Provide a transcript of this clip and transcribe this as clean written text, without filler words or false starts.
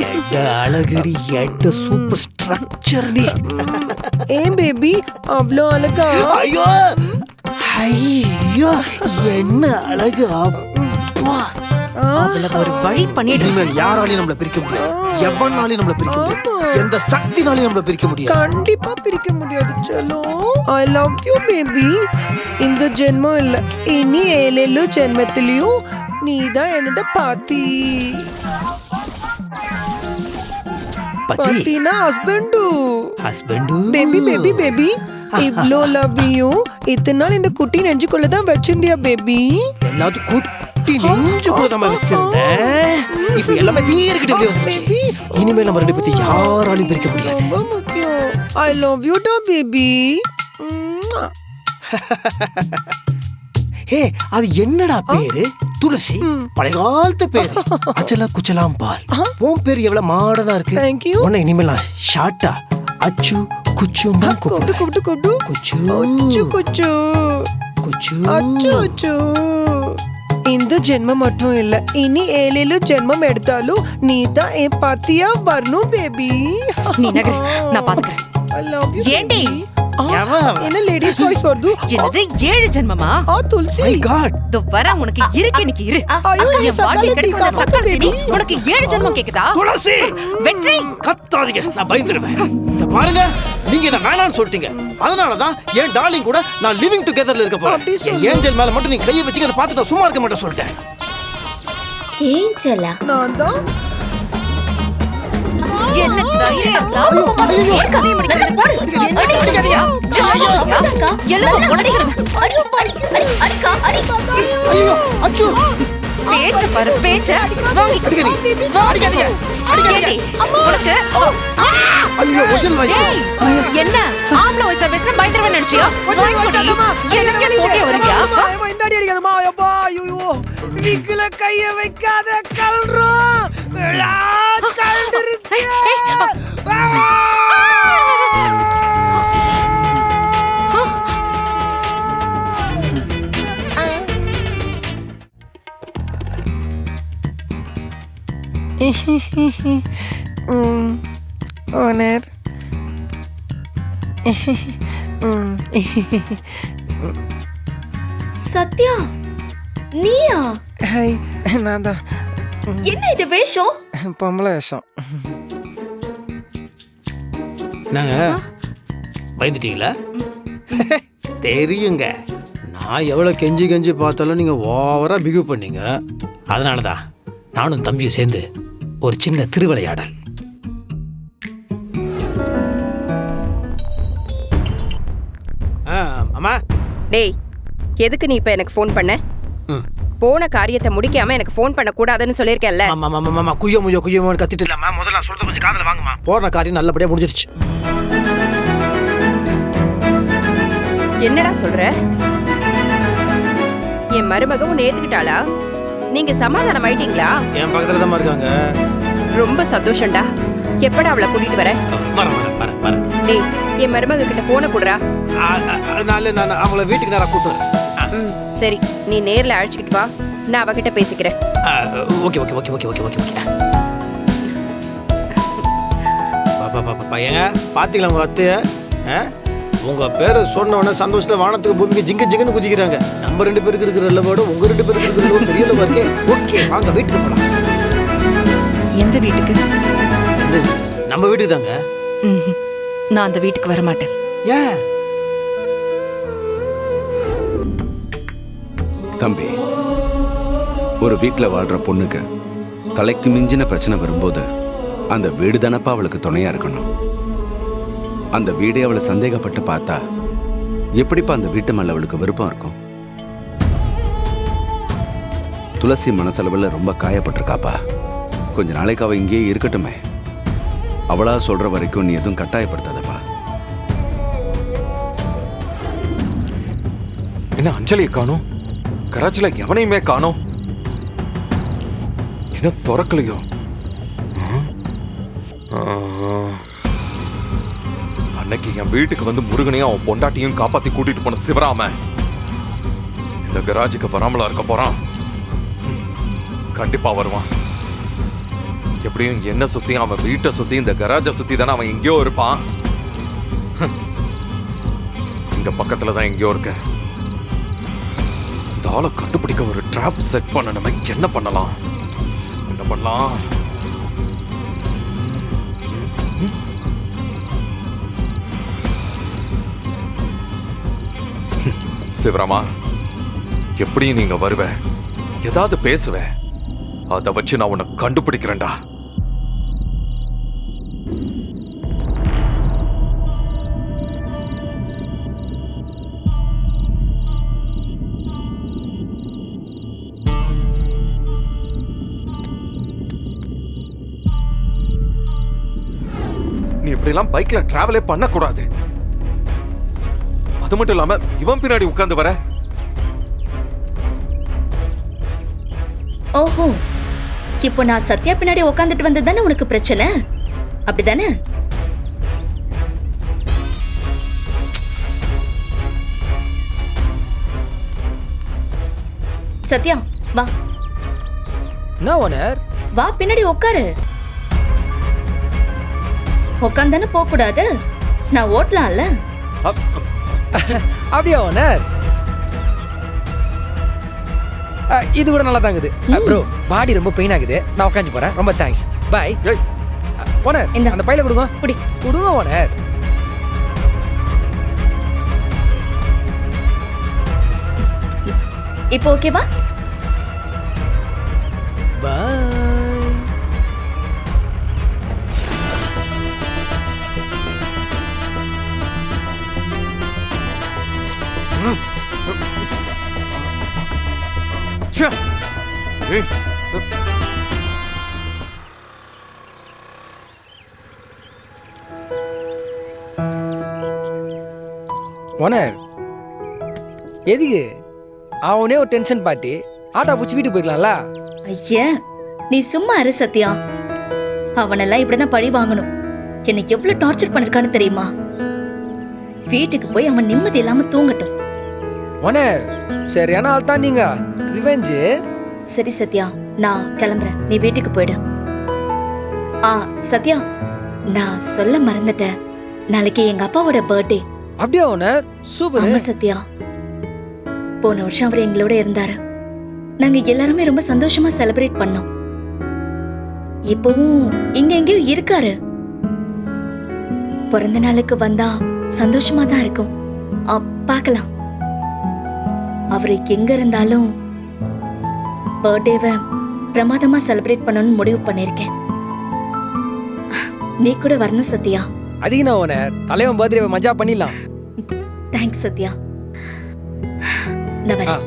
எட்ட அழகுடி, எட்ட super structure நீ. ஏன் பேபி அவ்வளோ அழகா? ஐயோ ஐயோ, என்ன அழகு! அப்பா, அவள ஒரு வழி பண்ணிடு. இனிமேல் யாராலையும் நம்மள பிரிக்க முடியாது. எவனாலையும் நம்மள பிரிக்க முடியாது. எந்த சக்தினாலையும் நம்மள பிரிக்க முடியாது. கண்டிப்பா பிரிக்க முடியாது. சலோ, ஐ லவ் யூ பேபி. இந்த ஜென்மம் இல்ல, இனி 7 ஜென்மத்திலயும் நீதான் என்னோட பாத்தி. பத்தினா ஹஸ்பண்டு. பேபி பேபி பேபி, இவ்ளோ லவ்வையும் இத்தனை நாள் இந்த குட்டி நெஞ்சுக்குள்ளதான் வச்சிருந்தியா பேபி? எல்லாத்துக்கும் குட்டி நெஞ்சுக்குள்ள தான் வச்சிருந்தேன். இப்ப எல்லாமே பேர்கிட்ட வந்துருச்சு. இனிமேல் நம்ம ரெண்டு பேத்தி யாராலையும் பிரிக்க முடியாது. ரொம்ப முக்கியம். ஐ லவ் யூ டா பேபி. ஹே, அது என்னடா பேரு? துளசி. பழைய காலத்து பேரு. அச்சலா குச்சலாம் பால். உன் பேரு எவ்வளவு மாடர்னா இருக்கு. Thank you. உன்னை இனிமேல் நான் ஷார்ட்டா அச்சு குச்சுன்னு தான் கூப்பிடுவேன். கூப்பிடு குச்சு அச்சு குச்சு குச்சு அச்சு அச்சு. இந்த ஜென்மம் மட்டும் இல்ல, இனி 7 ஜென்மம் எடுத்தாலும் நீ தான் என் பாத்தியா வரணும் பேபி. நீ நகர், நான் பாத்துக்கிறேன். I love you. ஏண்டி? என்ன லேடிஸ் வாய்ஸ் வருது? என்னது 7 ஜென்மமா? துளசி. My God. தோ வர உனக்கு இருக்கு, இன்னைக்கு இரு. ஐயோ, என் வாழ்க்கை கிடைக்கிற சக்கரத்தை நீ உனக்கு 7 ஜென்மம் கேக்குதா? துளசி, வெற்றி. கத்தாதீங்க, நான் பயந்துருவேன். இத பாருங்க, நீங்க என்ன வேணாம்னு சொல்லிட்டீங்க. அதனாலதான் என் டார்லிங் கூட நான் லிவிங் டுகெதர்ல இருக்க போறேன். என் ஏஞ்சல் மேல மட்டும் நீங்க கையை வச்சு அதை பார்த்து நான் சும்மா இருக்க மாட்டேன் சொல்லிட்டேன். ஏஞ்சலா? நான் தான். என்ன தைரியம் தான்? ஏன் கதையை முடிக்கிறது பாரு. அடிக்காதீங்க. ஜாலியா எல்லாம் உடைச்சிடுவேன். அடிக்கா அடி. ஐயோ அச்சு, பேச்ச பாரு, பேச்ச வாங்கி அடிக்காதீங்க அடிக்காதீங்க அடிக்காதீங்க. உனக்கு ஐயோ ஒரிஜினல் வாய்ஸ். என்ன ஆம்பளை வயசுல பேசுற பயந்துருவேன் நினைச்சியா? எனக்கு போட்டே வருவியா? இந்த அடி அடிக்காதமா. அப்பா ஐயோ, வீக்குல கைய வைக்காத கல்றோ. கல்டிருச்சு. ஓனர். சத்யா, நீயா? ஹாய், நான் தான். என்ன இது வேஷம்? பொம்பளை வேஷம். நாங்க பயந்துட்டீங்களா? தெரியுங்க, நான் எவ்வளவு கெஞ்சி கெஞ்சி பார்த்தாலும் நீங்க ஓவரா பிகு பண்ணீங்க. அதனாலதான் நானும் தம்பியும் சேர்ந்து ஒரு சின்ன திருவிளையாடல். அம்மா. டேய், எதுக்கு நீ இப்ப எனக்கு ஃபோன் பண்ண? போன காரியத்தை முடிக்காம எனக்கு ஃபோன் பண்ண கூடாதுன்னு சொல்லிருக்கேன்ல. ஆமா, குய்யோ கத்திட்டு இல்லம்மா. முதல்ல நான் சொல்றது கொஞ்சம் காதுல வாங்குமா. போன காரியம் நல்லபடியா முடிஞ்சிருச்சு. என்னடா சொல்ற? என் மருமக உன்னை ஏத்துக்கிட்டாளா? நீங்க சமாதானம் ஆயிட்டீங்களா? என் பக்கத்துல தான் இருக்காங்க. ரொம்ப சந்தோஷம்டா. எப்படா அவளை கூட்டிட்டு வர? வரேன். டேய், என் மருமக கிட்ட போனை குடுறா. நான் அவங்கள வீட்டுக்கு நேரா கூட்டு வரேன். சரி, நீ நேர்ல அழைச்சிக்கிட்டு வா, நான் அவகிட்ட பேசிக்கிறேன். ஓகே. ஏங்க பாத்தீங்களா உங்க அத்தைய? உங்க பேரை சொன்ன உடனே சந்தோஷத்துல வானத்துக்கு பூமிக்கு ஜிங்குன்னு குதிக்கிறாங்க. நம்ம 2 பேருக்கு இருக்கிற லவோட உங்க 2 பேருக்கு இருக்கிற பெரிய லவ் இருக்கே. ஓகே, வாங்க வீட்டுக்கு போலாம். எந்த வீட்டுக்கு? நம்ம வீட்டுக்கு தாங்க. நான் அந்த வீட்டுக்கு வர மாட்டேன். ஏன்? தம்பி, ஒரு வீட்டில் வாழ்ற பொண்ணுக்கு தலைக்கு மிஞ்சின பிரச்சனை வரும்போது அந்த வீடு தானப்பா அவளுக்கு துணையா இருக்கணும். அந்த வீடே அவளை சந்தேகப்பட்டு பார்த்தா எப்படிப்பா அந்த வீட்டு மேல அவளுக்கு விருப்பம் இருக்கும்? துளசி மனசளவில் ரொம்ப காயப்பட்டிருக்காப்பா. கொஞ்ச நாளைக்கு அவ இங்கேயே இருக்கட்டுமே. அவளா சொல்ற வரைக்கும் நீ எதுவும் கட்டாயப்படுத்தாதப்பா. என்ன அஞ்சலியை காணோம்? கராச்சில எவனையுமே காணோம். என்ன திறக்கலையோ? அன்னைக்கு என் வீட்டுக்கு வந்து முருகனையும் அவன் பொண்டாட்டியும் காப்பாத்தி கூட்டிட்டு போன சிவராம இந்த கராஜுக்கு வராமலா இருக்க போறான். கண்டிப்பா வருவான். எப்படியும் என்ன சுத்தி அவன் வீட்டை சுத்தி இந்த கராஜை சுத்தி தானே அவன் எங்கேயோ இருப்பான். இந்த பக்கத்துல தான் எங்கேயோ இருக்க. இந்த ஆளை கண்டுபிடிக்க ஒரு ட்ராப் செட் பண்ணணுமே. என்ன பண்ணலாம்? என்ன பண்ணலாம்? சிவராமா, எப்படியும் நீங்க வருவ, ஏதாவது பேசுவ, அதை வச்சு நான் உன்னை கண்டுபிடிக்கிறேன்டா. நீ இப்படிலாம் பைக்ல டிராவலே பண்ணக்கூடாது. அது மட்டும் இல்லாம இவன் பின்னாடி உட்கார்ந்து வர. ஓஹோ, இப்போ நான் சத்யா பின்னாடி உட்காந்துட்டு வந்தது தானே உனக்கு பிரச்சனை, அப்படிதானே? சத்யா வா என்ன ஓனர்? வா, பின்னாடி உட்காரு. உட்காந்தானே போக கூடாது, நான் ஓட்டலாம்ல. அப்படியா ஓனர்? இது கூட நல்லா தாங்குது ப்ரோ. பாடி ரொம்ப பெயின் ஆகுது, நான் உட்காந்து போறேன். ரொம்ப தேங்க்ஸ், பை. ஓனர், அந்த பையில கொடுங்க. குடி. கொடுங்க ஓனர். இப்போ ஓகேவா? பை. ஓனர், எதுக்கு அவனே ஒரு டென்ஷன் பாட்டி ஆட்டோ பிடிச்சி வீட்டுக்கு போயிடலாம்ல? ஐயா, நீ சும்மா இரு சத்யா. அவனெல்லாம் இப்படிதான் பழி வாங்கணும். என்னை எவ்வளவு டார்ச்சர் பண்ணிருக்கான்னு தெரியுமா? வீட்டுக்கு போய் அவன் நிம்மதி இல்லாம தூங்கட்டும். ஓனர், சரியான ஆள் தான் நீங்க. ரிவெஞ்ச். சரி சத்யா, நான் கிளம்புறேன், நீ வீட்டுக்கு போயிடு. சத்யா, நான் சொல்ல மறந்துட்டேன், நாளைக்கு எங்க அப்பாவோட பர்த்டே. அப்படியா ஓனர்? சூப்பர். ஆமா சத்யா, போன வருஷம் அவர் எங்களோட இருந்தாரு. நாங்க எல்லாருமே ரொம்ப சந்தோஷமா செலிப்ரேட் பண்ணோம். இப்பவும் இங்க எங்கேயோ இருக்காரு. பிறந்த நாளுக்கு வந்தா சந்தோஷமா தான் இருக்கும். பார்க்கலாம். அவரு எங்க இருந்தாலும் பர்த்டேவை பிரமாதமா செலிப்ரேட் பண்ணணும்னு முடிவு பண்ணிருக்கேன். நீ கூட வரணும் சத்யா. அதிகனா ஓனர், தலைவன் பர்த்டேவை மஜா பண்ணிடலாம். தேங்க்ஸ் சத்யா. நான் வரேன்.